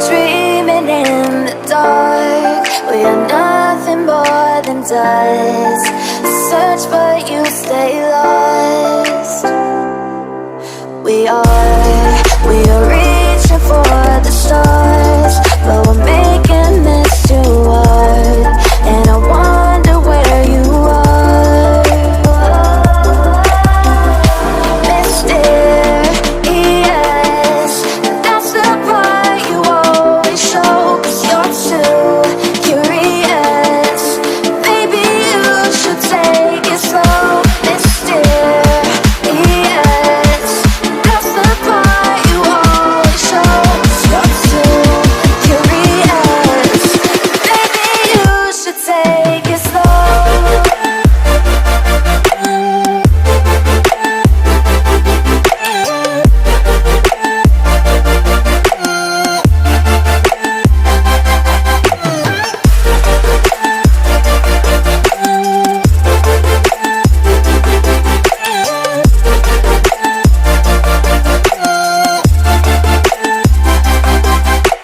dreaming in the dark. We are nothing more than dust. Search but you stay lost. We are reaching for the stars, but we're making this too hard. And I wonder where you are. Mysterious, that's the part you always show. 'Cause you're too curious. Maybe you should take it slow. Mysterious, that's the part you always show. 'Cause you're too curious. Maybe you should take it slow.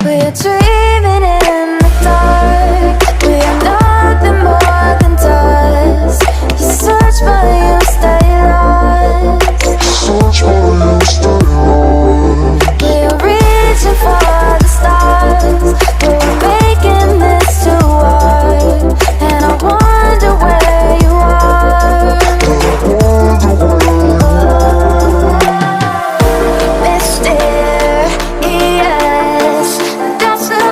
We're dreaming in the dark. We are nothing more than dust. You search but you stay lost. We are reaching for the stars, but we're making this too hard. And I wonder where you are. Mysterious, that's the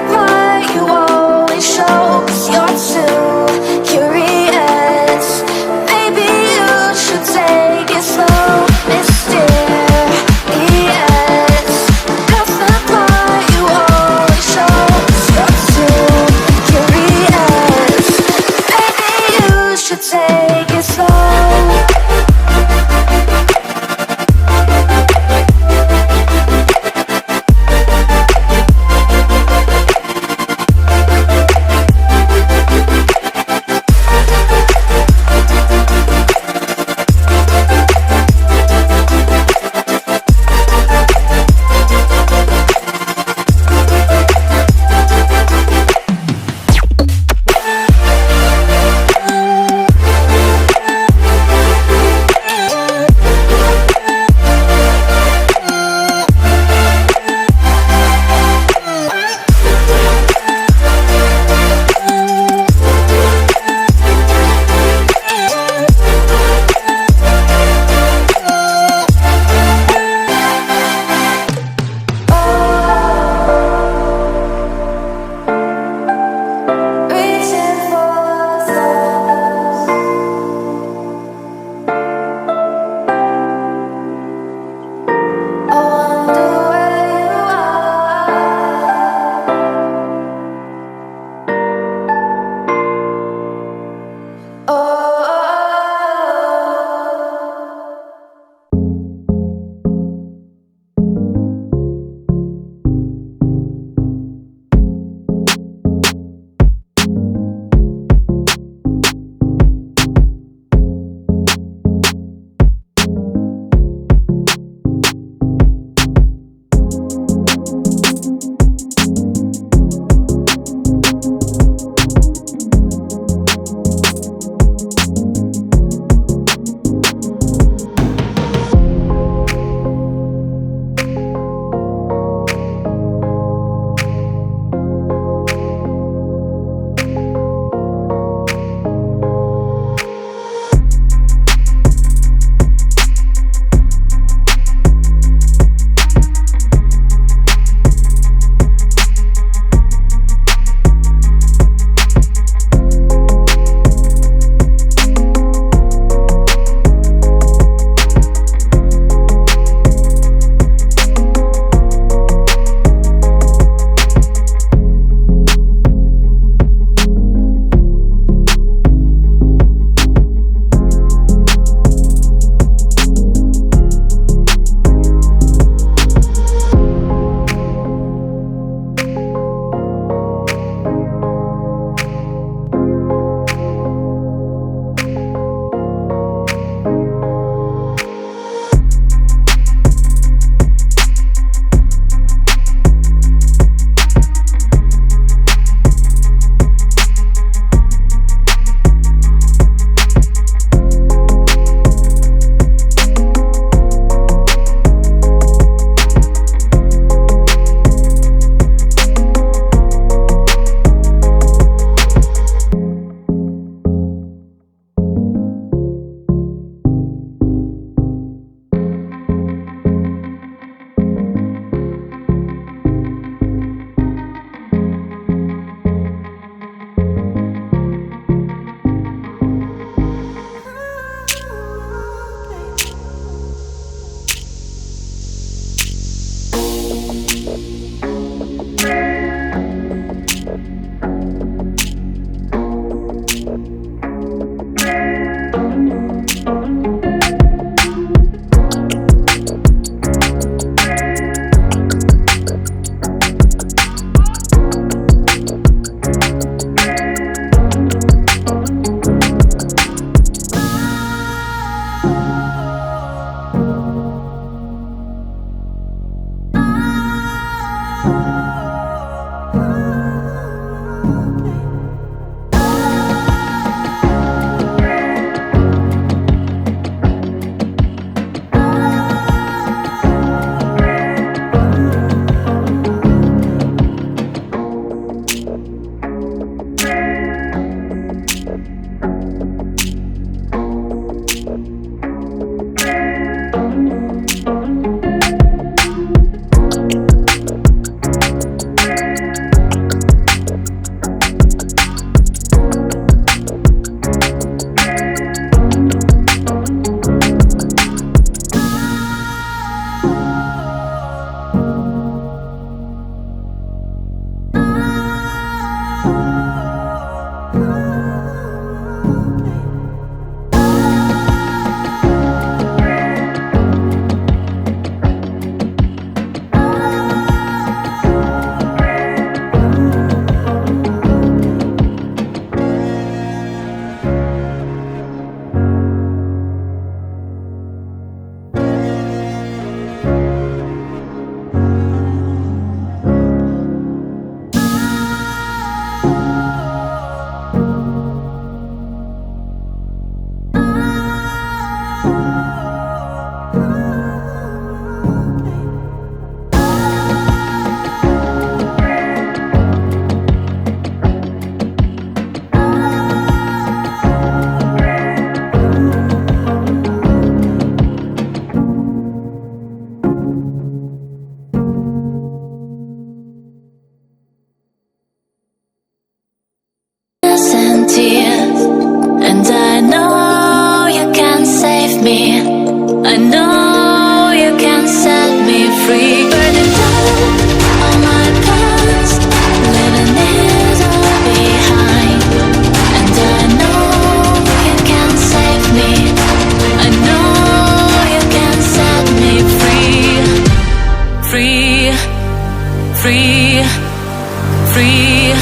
free,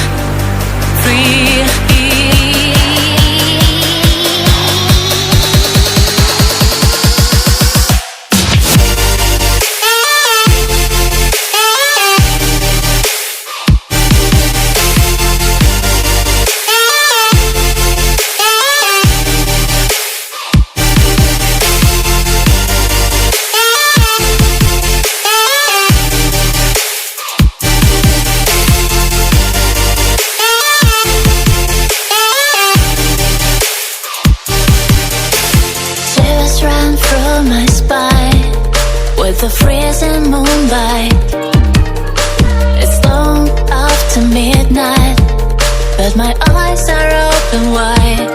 free. The freezing moonlight. It's long after midnight, but my eyes are open wide.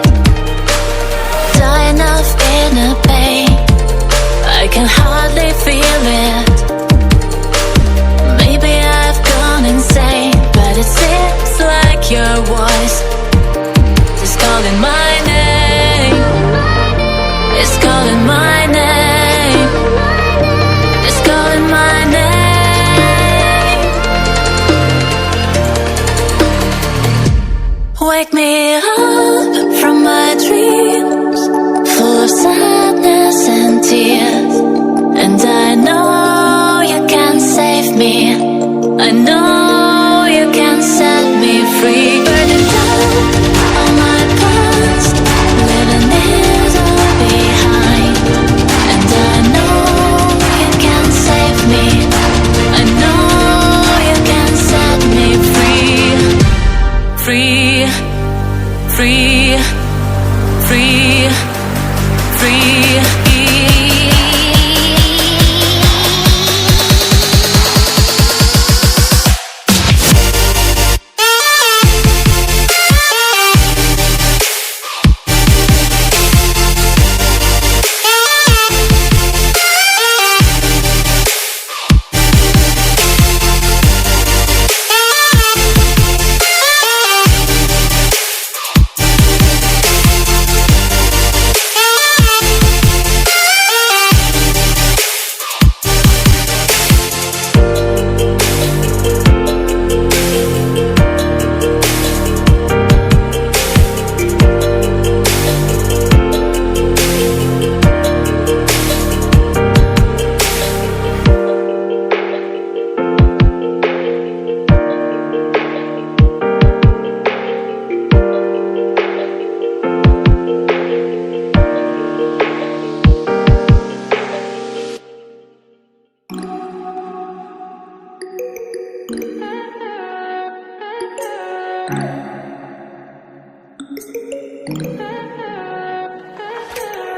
Dying of inner pain, I can hardly feel it. Maybe I've gone insane, but it seems like your voice is calling my name. It's calling my name. Wake me up from my dreams, full of sadness and tears. And I know you can save me, I know you can set me free. Burning down all my past, leaving it all behind. And I know you can save me, I know you can set me free. Free, free, free, free.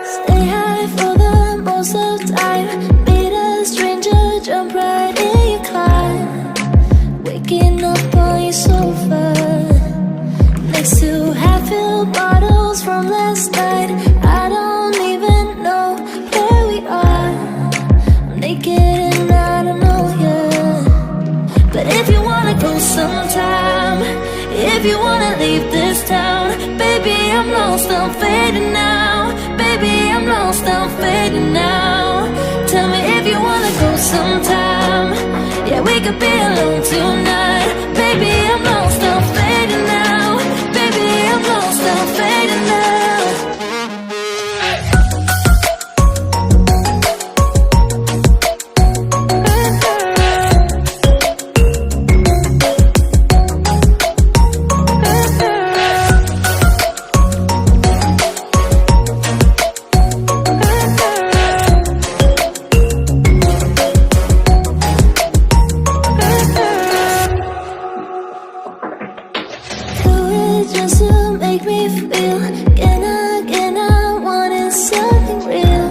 Stay high for the most of time. Meet a stranger, jump right in your car. Waking up on your sofa, next to half-filled bottles from last night. I don't even know where we are. I'm naked and I don't know you. But if you wanna go sometime, if you wanna leave this town, baby, I'm lost, I'm fading now. Baby, I'm lost, I'm fading now. Tell me if you wanna go sometime. Yeah, we could be alone tonight. Baby, I'm lost, I'm fading now. Baby, I'm lost, I'm fading now. Just to make me feel again, I wanted something real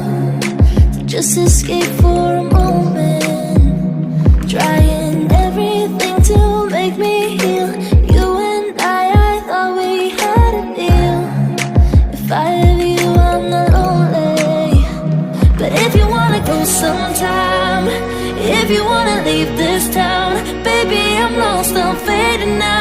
to just escape for a moment, trying everything to make me heal. You and I thought we had a deal. If I have you, I'm not lonely. But if you wanna go sometime, if you wanna leave this town, baby, I'm lost, I'm fading now.